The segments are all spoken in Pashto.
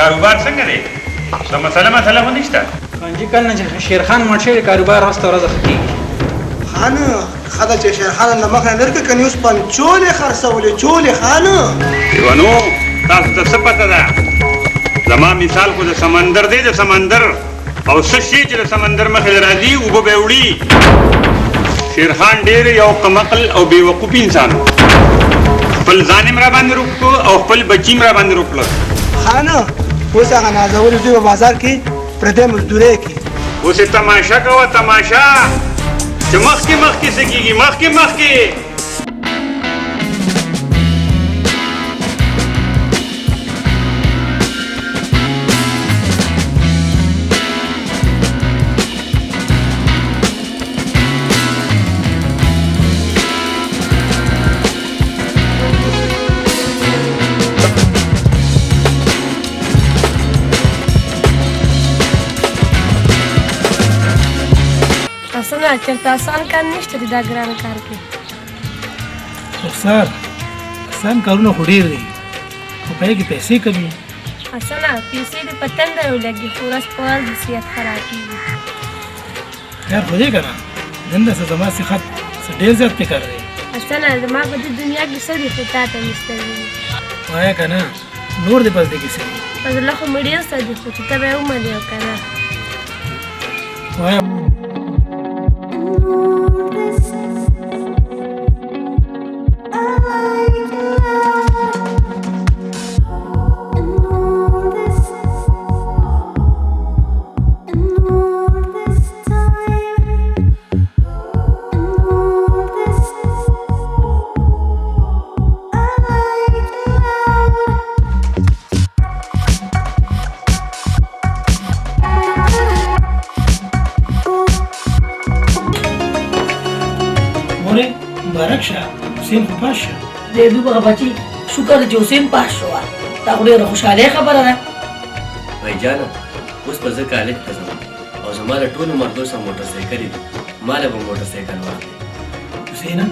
کاروبار څنګه دی؟ څه مسله خو نشته؟ خانجي کله چې شیرخان مړ شوی کاروبار ورځ ته ورځ ښه کېږي. خانه ښه ده چې شیرخان له مخه لرې کړه، که نه اوس پنچولې خرڅولې چولې خانه. دیوانو تاسو ته څه پته ده؟ زما مثال خو د سمندر دی، د سمندر، او څه شي چې د سمندر مخې راځي اوبه به وړي. شیرخان ډېر یو کمعقل او بېوقوفي انسان و. خپل ځان یې را باندې روږ کړو او خپل بچي یې را باندې روږ کړل. خانه اوس هغه نازولي زوی په بازار کې پردی مزدورۍ کوي. اوس یې تماشه کوه، تماشه چې مخکې څه کېږي، مخکې. حسنه چېرته اسان کار نشته دی دا ګرانه کار کې. رخسار اسان کارونه خو ډېر دي خو په هغې کې پیسې کمي. حسنه پیسې دې په تنده ولګي خو ورځ په ورځ د صحت خرابېږي. خیر خو دی که نه نن داسې زما صحت څه ډېر زیات فکر دی. حسنه زما په دې دنیا کې څه دي خو تا ته نشته وي. وایه که نه نور دې پس دې کې څه دي؟ په زړه خو مې ډېر څه دي خو چې ته به یې ومنې او که نه. وایه مبارک شه حسین خو پاس شه. دی دوبه بچي شکر چې حسین پاس شو. دا خو ډېره خوشحالۍ خبره ده. بھائی جانه اوس به زه کالج ته ځم او زما د ټولو مردو سره موټرسایکلې دي، ما له به موټرسایکل واخلې. حسینه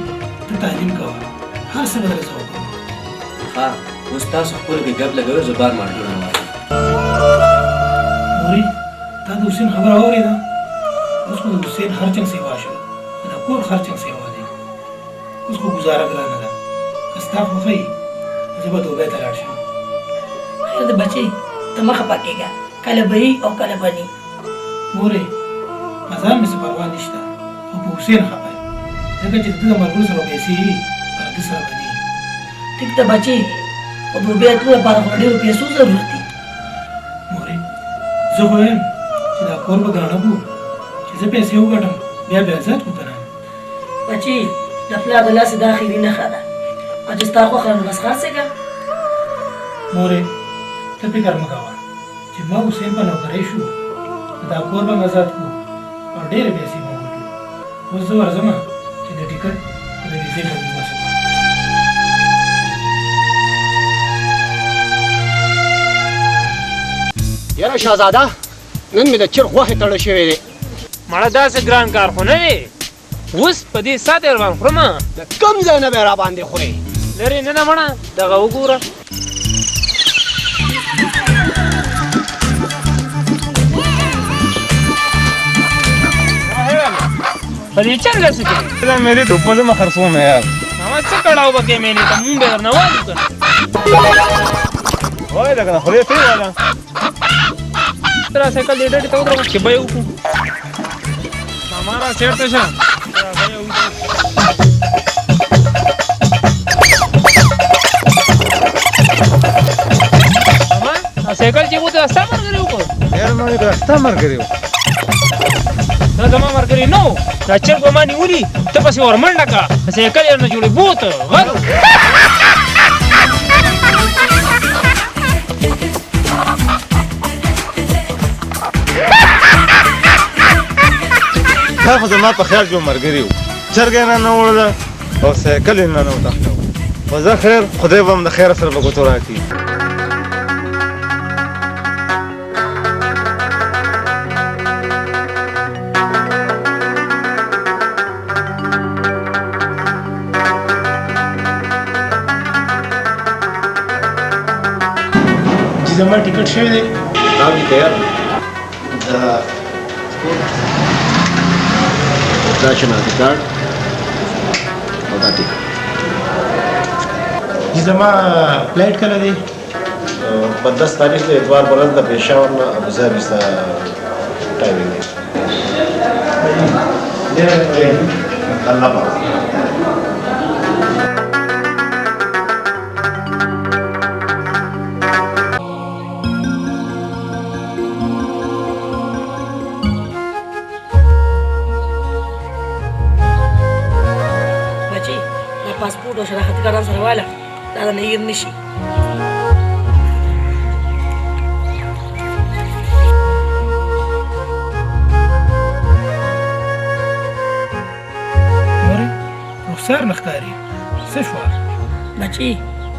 ته تعلیم کوه، هر څه به درته وکړم. ښه اوس تاسو خپلو کې ګپ لګوئ، زه بار ماډیول نه واخلم. مورې تا د حسین خبره واورېده؟ اوس خو د حسین هر چنګ سیوا شو، د کور هر چنګ سیوا دی. اوس خو ګزاره ګرانه ده. که ستا خوښوي زه به دوبۍ ته لاړ شم. خیر د بچي ته مه خفه کېږه، کله به یي او کله به ني. مورې په ځان مې څه پروا نشته خو په حسین خفه یم، ځکه چې د ده د ملګرو سره پیسې وي او د ده سره به نه وي. ټیک ده بچي خو دوبۍ تلو لپاره خو ډېرو پیسو ضرورت دي. مورې زه خو یم چې دا کور به ګرانه کړو، چې زه پیسې وګټم بیا زیات کړو که نه. بچي د پلار د لاسې دا اخري نښه ده او چې ستا خوښه نو بس خرڅېږه. مورې ته فکر مه کوه چې ما حسین په نوکرۍ شو، دا کور به مې ازاد کړو او ډېرې پیسې به وګټو. اوس زه ورځم چې د ټکټ او د ویزې بندوبست وکړم. یاره شهزاده نن مې د چرګ غوښې تړل شوی دی. مړه داسې ګران کار خو نه دی، اوس په دې ساعت یې ورباندې خورم. د کوم ځای نه به یې راباندې خورې؟ لرې نه ده مړه دغه وګوره. په دې چرګه څه کوې؟ مې دې ټوپه زه مه خرڅوم یار. ماما څه کړاو به کې مېنې ته مونږ به درنه والو که نه. وایه ده که نه خدای پرې واله. را سایکل دې ډډې ته ودروه چې به یې وکړو. ماما را سیټ ته شه. ماما سایکل چې وته ستا ملګري وکړو؟ یاره ما وې که ستا ملګري وو. دا زما ملګري نه و، دا چرګ به ما نیولي ته پسې ور منډه کړه، سایکل یې نه جوړې بوته غر. دا خو زما په خیال کې ملګري وو، چرګ یې نه وړله او سایکل یې نه وتښته. خو زه خیر خدای به هم د خیره سره په ګوتو راکړي. زما ټیکټ شوی دی دا مې تیار دا شناختی کارت او دا ټیکټ زما فلایټ کله دی 15 تاریخ د اتوار ورځ د پېښور نه ابوظبي ته ټایمینګ دی الله پاک بچي دا پاسپورټ او شناختی کارت سره واله دا نه هیر نشي رخسار نه ښکاري څه شوه بچي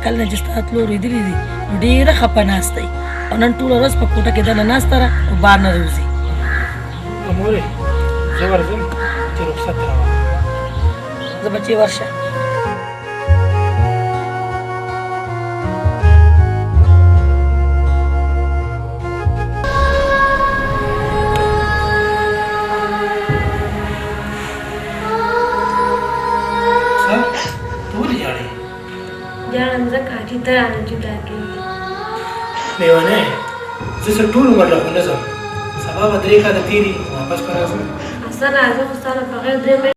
کله نه چې ستا تلو ورېدلي دي نو ډېره خفه ناست دی او نن ټوله ورځ په کوټه کې دننه ناسته ده او بار نه راوځي مورې زه ورځم چې رخصت راوړم زه بچي ورشه جاړم ځکه چې ته رانه جدا کېږي لیونی زه څه ټول عمر له خو نه ځم سبا به 3 کاله تېري واپس به راځم اصل راځه خو ستا نه بغیر 3 مهینې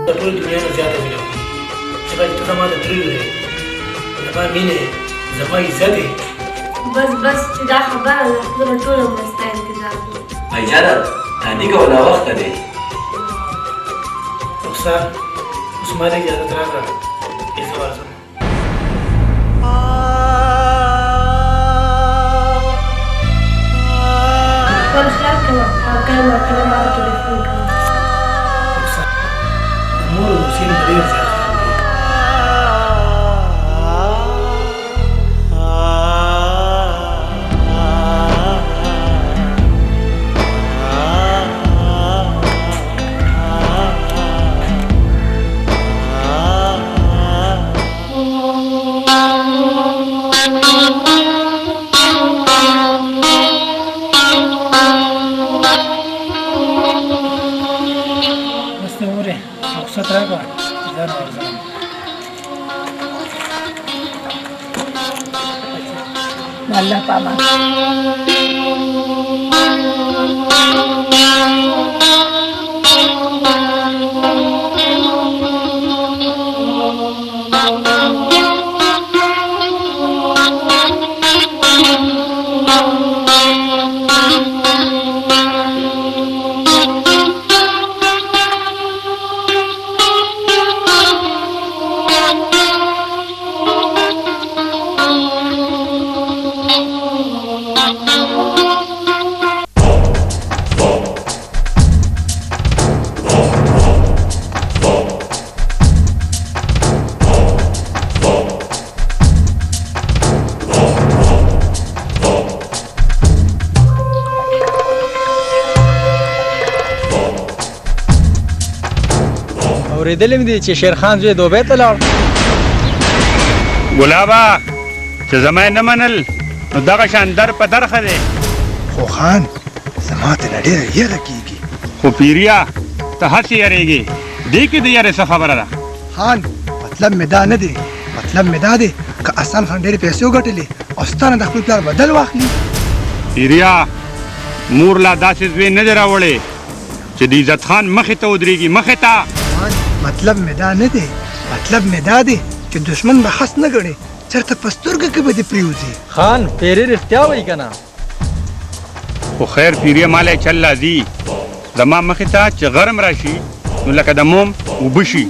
د ټول دنیا نه زیاته مینه کوم ځکه چې ته زما د تره یې زما مینه زما عزت یې بس چې دا خبره ده زه به ټول عمر ستا انتظار کوم بھائی شاندي کوه ناوخته دی رخسار اوس ما ته اجازت راکړه چې زه ورځم خپل خیال کوه او کله ناکله ما ته ټلیفون کوه مور او حسین به ډېر زیات خیال کوي رخصت راکړه زه نه ورځم د الله په امان اورېدلې مې دي چې شیرخان زوی دوبۍ ته لاړ ګلابه چې زما یې نه منل نو دغه شان در په درخه دی خو خان زما ته نه ډېره یېره کېږي خو پیریا ته هسې یېرېږې دې کې د یېرې څه خبره ده خان مطلب مې دا نه دی مطلب مې دا دی که احسان خان ډېرې پیسې وګټلې او ستا نه د خپل پلار بدل واخلي پیریا مور لا داسې زوی نه دی راوړی چې د عزت خان مخې ته ودرېږي مخې ته مطلب مې دا نه دی مطلب مې دا دی چې دشمن به حس نه ګڼي چېرته په سترګو کې به دې پرېوځي خان پیري رښتیا وایي که نه خو خیر پیریا مالی چل راځي زما مخې ته چې غرم راشي نو لکه د موم اوبه شي